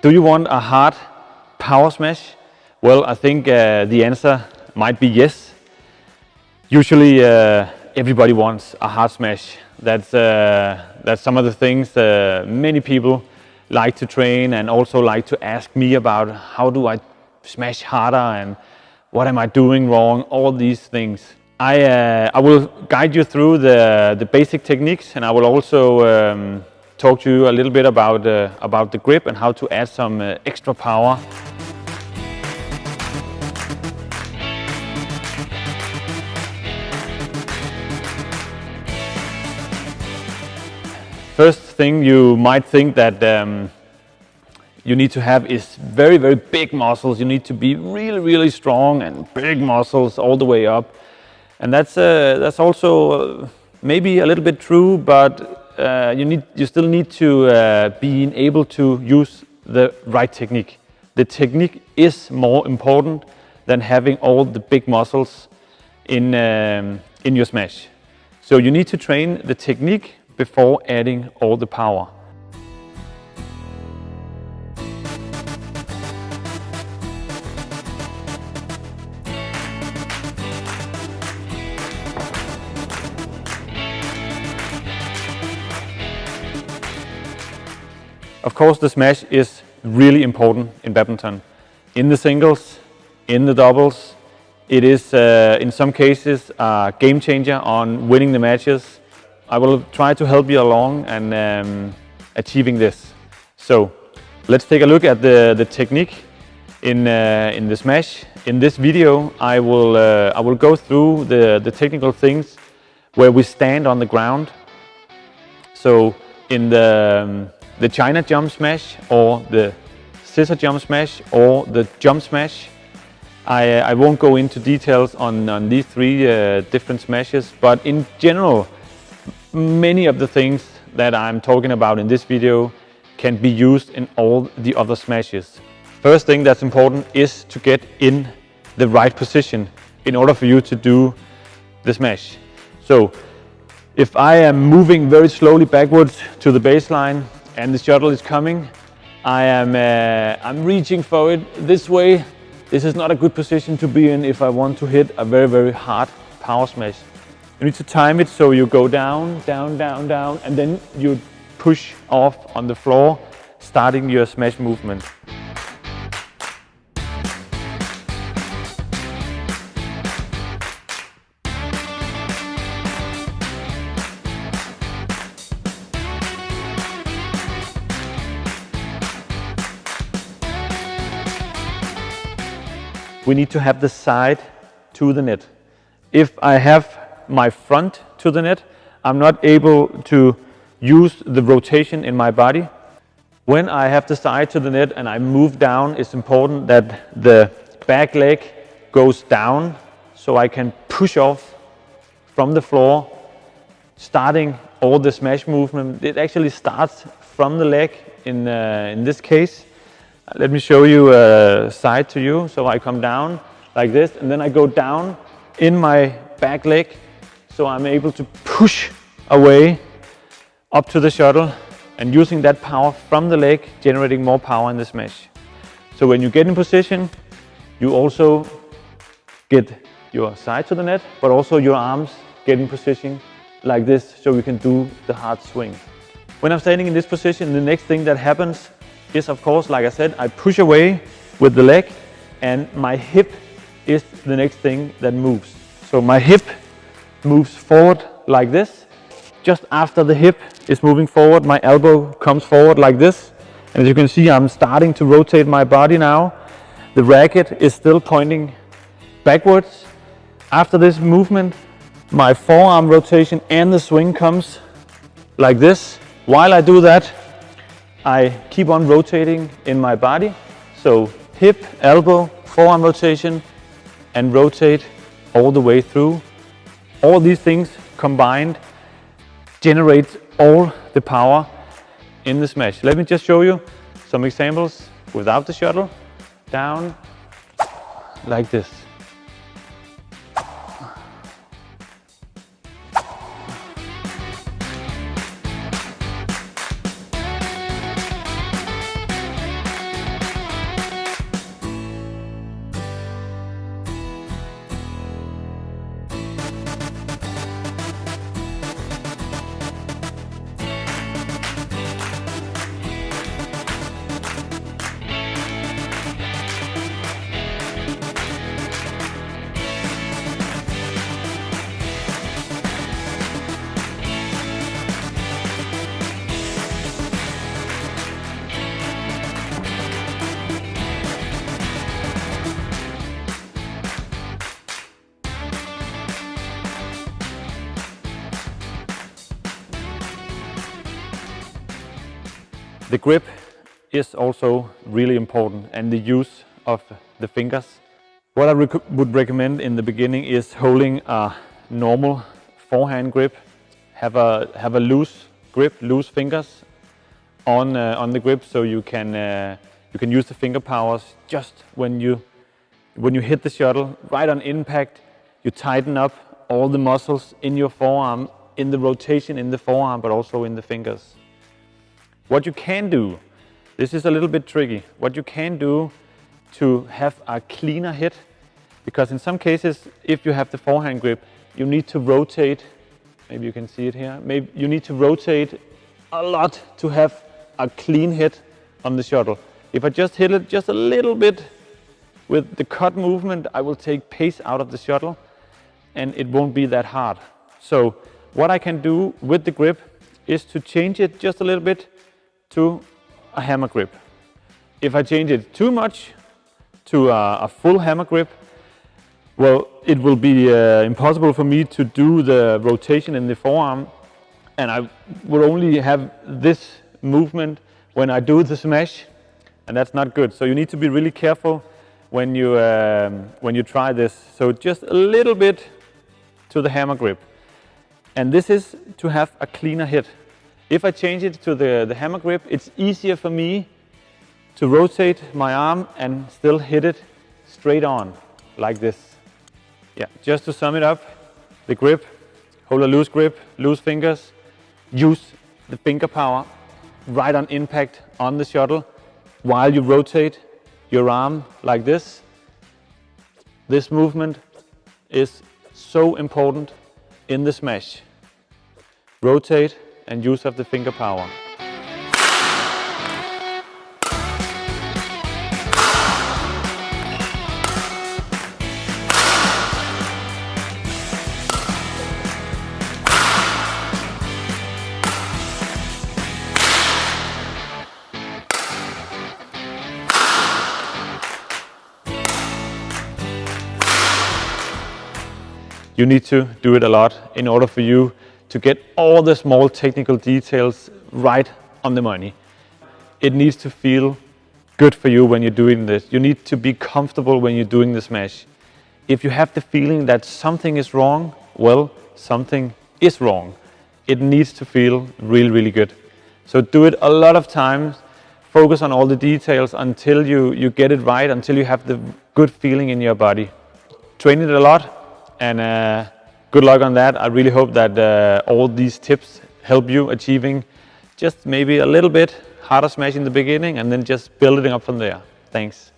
Do you want a hard power smash? Well, I think the answer might be yes. Usually everybody wants a hard smash. That's some of the things many people like to train and also like to ask me about. How do I smash harder and what am I doing wrong? All these things. I will guide you through the basic techniques, and I will also talk to you a little bit about the grip and how to add some extra power. First thing you might think that you need to have is very, very big muscles. You need to be really, really strong and big muscles all the way up. And that's also maybe a little bit true, but you still need to be able to use the right technique. The technique is more important than having all the big muscles in your smash. So you need to train the technique before adding all the power. Of course, the smash is really important in badminton. In the singles, in the doubles, it is in some cases a game changer on winning the matches. I will try to help you along and achieving this. So let's take a look at the technique in the smash. In this video, I will go through the technical things where we stand on the ground. So in the China jump smash, or the scissor jump smash, or the jump smash, I won't go into details on these three different smashes, but in general, many of the things that I'm talking about in this video can be used in all the other smashes. First thing that's important is to get in the right position in order for you to do the smash. So if I am moving very slowly backwards to the baseline and the shuttle is coming, I'm reaching for it this way. This is not a good position to be in if I want to hit a very, very hard power smash. You need to time it so you go down, down, down, down, and then you push off on the floor, starting your smash movement. We need to have the side to the net. If I have my front to the net, I'm not able to use the rotation in my body. When I have the side to the net and I move down, it's important that the back leg goes down so I can push off from the floor, starting all the smash movement. It actually starts from the leg in this case. Let me show you side to you. So I come down like this, and then I go down in my back leg, so I'm able to push away up to the shuttle and using that power from the leg, generating more power in the smash. So when you get in position, you also get your side to the net, but also your arms get in position like this, so we can do the hard swing. When I'm standing in this position, the next thing that happens is, of course, like I said, I push away with the leg, and my hip is the next thing that moves. So my hip moves forward like this. Just after the hip is moving forward, my elbow comes forward like this. And as you can see, I'm starting to rotate my body now. The racket is still pointing backwards. After this movement, my forearm rotation and the swing comes like this. While I do that, I keep on rotating in my body. So hip, elbow, forearm rotation, and rotate all the way through. All these things combined generate all the power in the smash. Let me just show you some examples without the shuttle. Down like this. The grip is also really important, and the use of the fingers. What I would recommend in the beginning is holding a normal forehand grip. Have a loose grip, loose fingers on the grip, so you can use the finger powers just when you hit the shuttle. Right on impact, you tighten up all the muscles in your forearm, in the rotation in the forearm, but also in the fingers. What you can do, this is a little bit tricky, what you can do to have a cleaner hit, because in some cases, if you have the forehand grip, you need to rotate, maybe you can see it here, maybe you need to rotate a lot to have a clean hit on the shuttle. If I just hit it just a little bit with the cut movement, I will take pace out of the shuttle and it won't be that hard. So what I can do with the grip is to change it just a little bit to a hammer grip. If I change it too much to a full hammer grip, well, it will be impossible for me to do the rotation in the forearm, and I will only have this movement when I do the smash, and that's not good. So you need to be really careful when you try this. So just a little bit to the hammer grip, and this is to have a cleaner hit. If I change it to the hammer grip, it's easier for me to rotate my arm and still hit it straight on, like this. Yeah, just to sum it up, the grip, hold a loose grip, loose fingers, use the finger power right on impact on the shuttle while you rotate your arm like this. This movement is so important in the smash. Rotate and use of the finger power. You need to do it a lot in order for you to get all the small technical details right on the money. It needs to feel good for you when you're doing this. You need to be comfortable when you're doing the smash. If you have the feeling that something is wrong, well, something is wrong. It needs to feel really, really good. So do it a lot of times. Focus on all the details until you get it right, until you have the good feeling in your body. Train it a lot. And good luck on that. I really hope that all these tips help you achieving just maybe a little bit harder smash in the beginning and then just building up from there. Thanks.